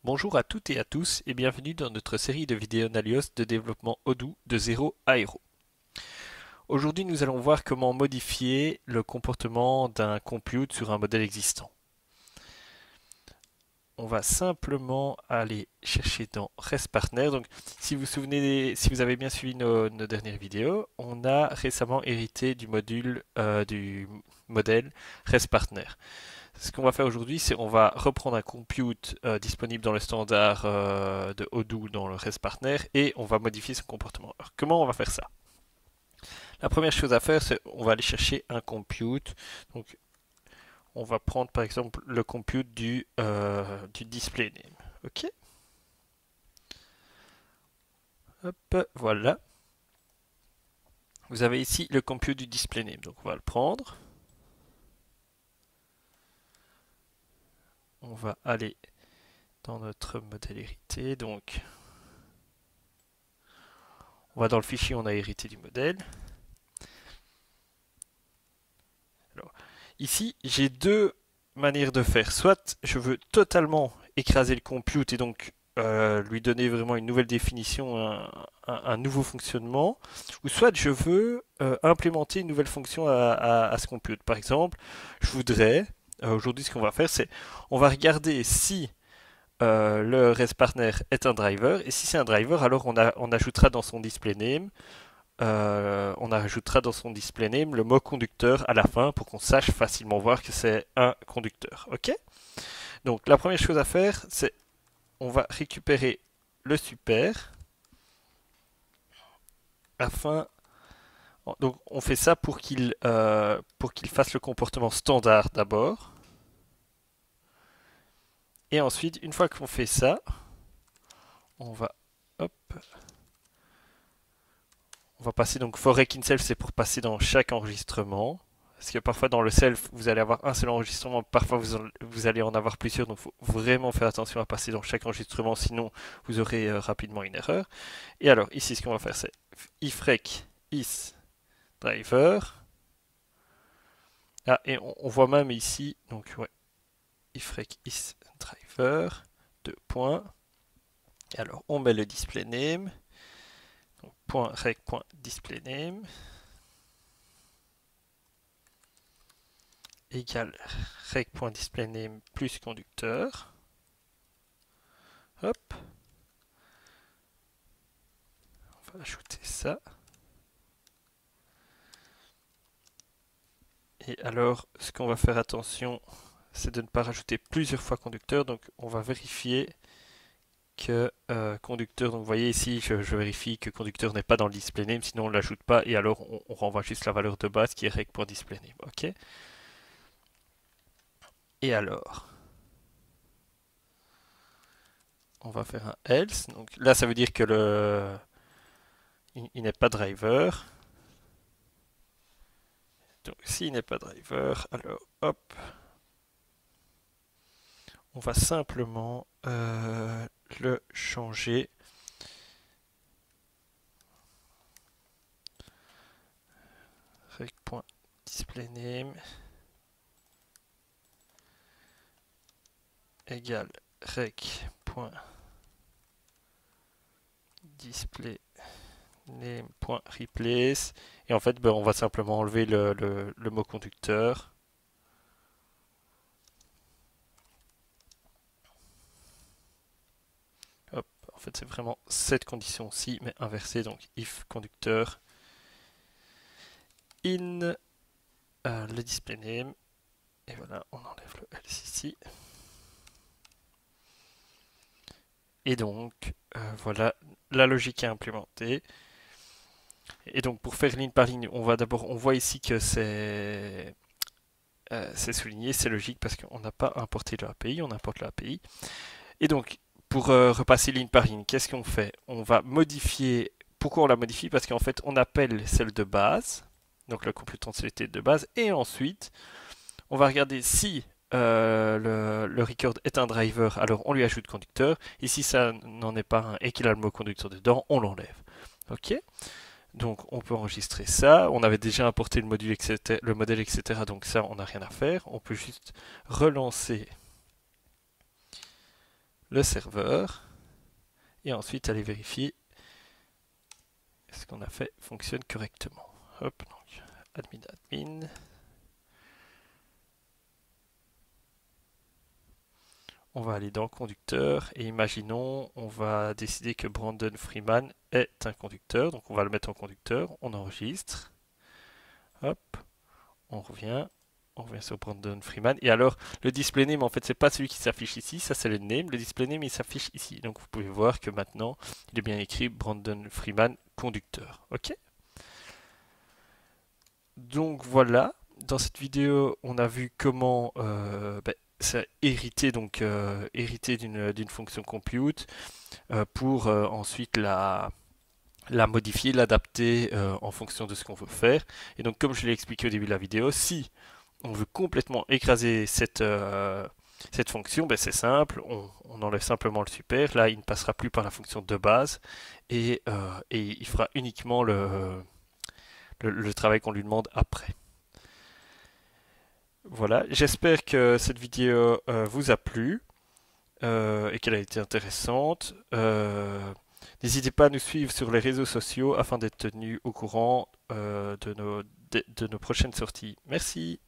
Bonjour à toutes et à tous et bienvenue dans notre série de vidéos Nalios de développement Odoo de 0 à Hero. Aujourd'hui nous allons voir comment modifier le comportement d'un compute sur un modèle existant. On va simplement aller chercher dans REST-Partner. Donc si vous vous souvenez, si vous avez bien suivi nos dernières vidéos, on a récemment hérité du modèle REST-Partner. Ce qu'on va faire aujourd'hui, c'est on va reprendre un compute disponible dans le standard de Odoo dans le REST Partner et on va modifier son comportement. Alors, comment on va faire ça? La première chose à faire, c'est on va aller chercher un compute. Donc, on va prendre par exemple le compute du display name. Ok. Hop, voilà. Vous avez ici le compute du display name. Donc, on va le prendre. On va aller dans notre modèle hérité. Donc, on va dans le fichier, on a hérité du modèle. Alors, ici, j'ai deux manières de faire. Soit je veux totalement écraser le compute et donc lui donner vraiment une nouvelle définition, un nouveau fonctionnement, ou soit je veux implémenter une nouvelle fonction à ce compute. Par exemple, je voudrais, aujourd'hui ce qu'on va faire, c'est on va regarder si le REST partner est un driver, et si c'est un driver, alors on ajoutera dans son display name on ajoutera dans son display name le mot conducteur à la fin pour qu'on sache facilement voir que c'est un conducteur. Ok. Donc la première chose à faire, c'est on va récupérer le super afin. Donc on fait ça pour qu'il fasse le comportement standard d'abord. Et ensuite, une fois qu'on fait ça, on va hop, on va passer donc for rec in self, c'est pour passer dans chaque enregistrement. Parce que parfois dans le self, vous allez avoir un seul enregistrement, parfois vous allez en avoir plusieurs, donc il faut vraiment faire attention à passer dans chaque enregistrement, sinon vous aurez rapidement une erreur. Et alors ici, ce qu'on va faire, c'est if rec is driver. Ah, et on voit même ici, donc ouais, if rec is driver, deux points. Et alors on met le display name, donc .rec.display name. Égale rec.displayname plus conducteur. Hop. On va ajouter ça. Et alors, ce qu'on va faire attention, c'est de ne pas rajouter plusieurs fois conducteur. Donc, on va vérifier que conducteur, donc vous voyez ici, je vérifie que conducteur n'est pas dans le display name, sinon on ne l'ajoute pas, et alors on renvoie juste la valeur de base qui est rec.displayname. Ok. Et alors, on va faire un else. Donc là, ça veut dire que il n'est pas driver. Donc s'il n'est pas driver, alors hop, on va simplement le changer. Rec.displayname égale rec.displayname.replace. Et en fait, ben, on va simplement enlever le mot conducteur. Hop, en fait, c'est vraiment cette condition-ci, mais inversée. Donc, if conducteur in le display name. Et voilà, on enlève le else ici. Et donc, voilà la logique à implémenter. Et donc, pour faire ligne par ligne, on voit ici que c'est souligné, c'est logique parce qu'on n'a pas importé le API, on importe l'API. Et donc, pour repasser ligne par ligne, qu'est-ce qu'on fait? On va modifier. Pourquoi on la modifie? Parce qu'en fait, on appelle celle de base, donc la complétante de base, et ensuite, on va regarder si le record est un driver, alors on lui ajoute conducteur. Et si ça n'en est pas un et qu'il a le mot conducteur dedans, on l'enlève. Ok. Donc on peut enregistrer ça. On avait déjà importé le module, etc., le modèle, etc. Donc ça, on n'a rien à faire. On peut juste relancer le serveur et ensuite aller vérifier ce qu'on a fait fonctionne correctement. Hop, donc admin. On va aller dans conducteur et imaginons, on va décider que Brandon Freeman est un conducteur. Donc on va le mettre en conducteur, on enregistre. Hop, on revient sur Brandon Freeman. Et alors, le display name, en fait, c'est pas celui qui s'affiche ici, ça c'est le name. Le display name, il s'affiche ici. Donc vous pouvez voir que maintenant, il est bien écrit Brandon Freeman conducteur. Ok? Donc voilà, dans cette vidéo, on a vu comment ça hériter d'une fonction compute pour ensuite la modifier, l'adapter en fonction de ce qu'on veut faire. Et donc comme je l'ai expliqué au début de la vidéo, si on veut complètement écraser cette fonction, ben c'est simple, on enlève simplement le super. Là, il ne passera plus par la fonction de base et il fera uniquement le travail qu'on lui demande après. Voilà, j'espère que cette vidéo vous a plu et qu'elle a été intéressante. N'hésitez pas à nous suivre sur les réseaux sociaux afin d'être tenu au courant de nos prochaines sorties. Merci.